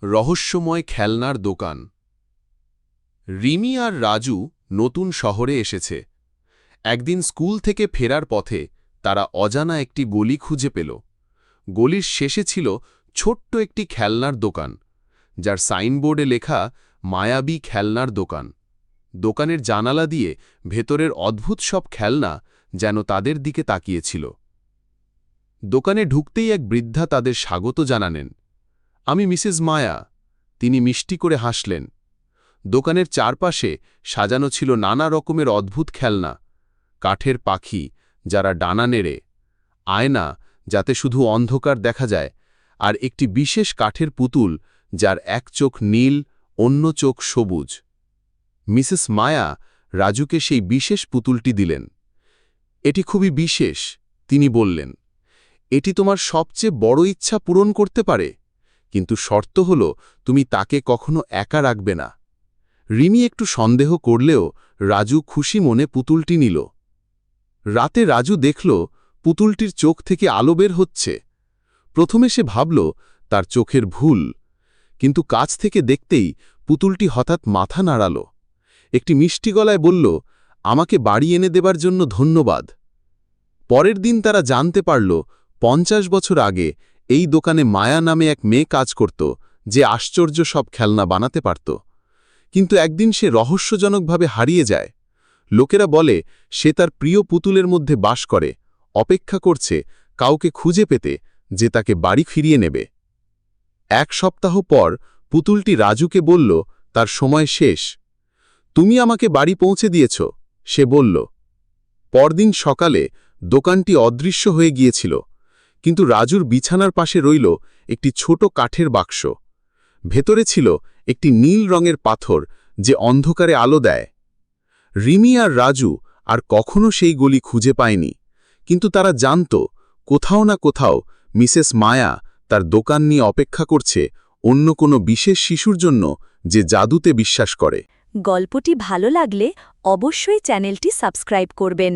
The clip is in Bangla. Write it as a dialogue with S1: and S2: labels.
S1: রহস্যময় খেলনার দোকান। রিমি আর রাজু নতুন শহরে এসেছে। একদিন স্কুল থেকে ফেরার পথে তারা অজানা একটি গলি খুঁজে পেল। গলির শেষে ছিল ছোট্ট একটি খেলনার দোকান, যার সাইনবোর্ডে লেখা মায়াবী খেলনার দোকান। দোকানের জানালা দিয়ে ভেতরের অদ্ভুত সব খেলনা যেন তাদের দিকে তাকিয়েছিল। দোকানে ঢুকতেই এক বৃদ্ধা তাদের স্বাগত জানালেন। আমি মিসেস মায়া। তিনি মিষ্টি করে হাসলেন। দোকানের চারপাশে সাজানো ছিল নানা রকমের অদ্ভুত খেলনা, কাঠের পাখি যারা ডানা নেড়ে, আয়না যাতে শুধু অন্ধকার দেখা যায়, আর একটি বিশেষ কাঠের পুতুল যার এক চোখ নীল, অন্য চোখ সবুজ। মিসেস মায়া রাজুকে সেই বিশেষ পুতুলটি দিলেন। এটি খুবই বিশেষ, তিনি বললেন। এটি তোমার সবচেয়ে বড় ইচ্ছা পূরণ করতে পারে, কিন্তু শর্ত হল তুমি তাকে কখনো একা রাখবে না। রিমি একটু সন্দেহ করলেও রাজু খুশি মনে পুতুলটি নিল। রাতে রাজু দেখল পুতুলটির চোখ থেকে আলো বের হচ্ছে। প্রথমে সে ভাবল তার চোখের ভুল, কিন্তু কাছ থেকে দেখতেই পুতুলটি হঠাৎ মাথা নাড়াল। একটি মিষ্টি গলায় বলল, আমাকে বাড়ি এনে দেবার জন্য ধন্যবাদ। পরের দিন তারা জানতে পারল 50 বছর আগে এই দোকানে মায়া নামে এক মেয়ে কাজ করত, যে আশ্চর্য সব খেলনা বানাতে পারত। কিন্তু একদিন সে রহস্যজনকভাবে হারিয়ে যায়। লোকেরা বলে সে তার প্রিয় পুতুলের মধ্যে বাস করে, অপেক্ষা করছে কাউকে খুঁজে পেতে যে তাকে বাড়ি ফিরিয়ে নেবে। 1 সপ্তাহ পর পুতুলটি রাজুকে বলল তার সময় শেষ। তুমি আমাকে বাড়ি পৌঁছে দিয়েছ, সে বলল। পরদিন সকালে দোকানটি অদৃশ্য হয়ে গিয়েছিল, কিন্তু রাজুর বিছানার পাশে রইল একটি ছোট কাঠের বাক্স। ভেতরে ছিল একটি নীল রঙের পাথর যে অন্ধকারে আলো দেয়। রিমি আর রাজু আর কখনো সেই গলি খুঁজে পায়নি, কিন্তু তারা জানত কোথাও না কোথাও মিসেস মায়া তার দোকান নিয়ে অপেক্ষা করছে অন্য কোনো বিশেষ শিশুর জন্য যে জাদুতে বিশ্বাস করে।
S2: গল্পটি ভালো লাগলে অবশ্যই চ্যানেলটি সাবস্ক্রাইব করবেন।